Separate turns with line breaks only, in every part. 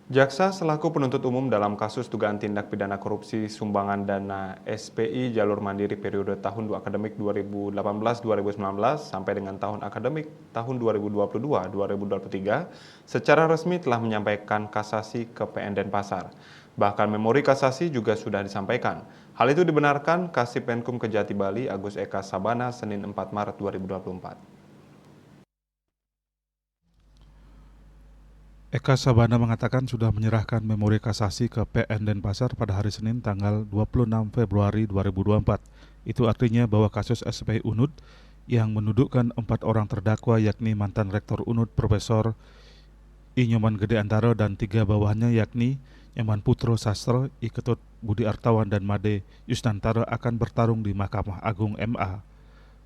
Jaksa selaku penuntut umum dalam kasus dugaan tindak pidana korupsi sumbangan dana SPI jalur mandiri periode tahun akademik 2018-2019 sampai dengan tahun akademik tahun 2022-2023 secara resmi telah menyampaikan kasasi ke PN Denpasar. Bahkan memori kasasi juga sudah disampaikan. Hal itu dibenarkan Kasipenkum Kejati Bali Agus Eka Sabana Senin 4 Maret 2024.
Eka Sabana mengatakan sudah menyerahkan memori kasasi ke PN Denpasar pada hari Senin tanggal 26 Februari 2024. Itu artinya bahwa kasus SPI UNUD yang menudukkan 4 orang terdakwa yakni mantan Rektor UNUD Profesor I. Nyoman Gede Antaro dan 3 bawahannya yakni Nyoman Putro Sastro, I. Ketut Budi Artawan dan Made Yusnantaro akan bertarung di Mahkamah Agung MA.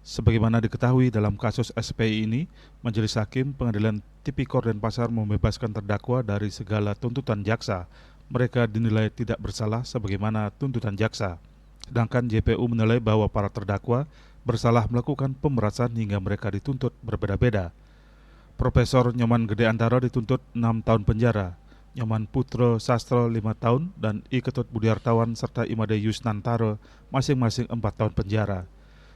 Sebagaimana diketahui dalam kasus SPI ini, Majelis Hakim Pengadilan Tipikor Denpasar membebaskan terdakwa dari segala tuntutan jaksa. Mereka dinilai tidak bersalah sebagaimana tuntutan jaksa. Sedangkan JPU menilai bahwa para terdakwa bersalah melakukan pemerasan hingga mereka dituntut berbeda-beda. Profesor Nyoman Gede Antaro dituntut 6 tahun penjara, Nyoman Putro Sastro 5 tahun, dan I. Ketut Budi Artawan serta Imade Yusnantaro masing-masing 4 tahun penjara.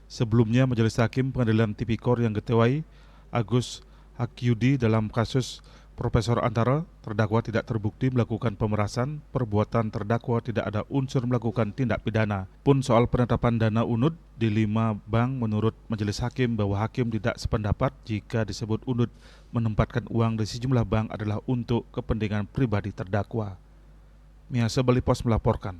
Sebelumnya, Majelis Hakim Pengadilan Tipikor yang ketuai Agus Hakyudi dalam kasus Profesor Antara, terdakwa tidak terbukti melakukan pemerasan, perbuatan terdakwa tidak ada unsur melakukan tindak pidana. Pun soal penetapan dana UNUD di 5 bank menurut Majelis Hakim bahwa hakim tidak sependapat jika disebut UNUD menempatkan uang di sejumlah bank adalah untuk kepentingan pribadi terdakwa. Miasa Bali Pos melaporkan.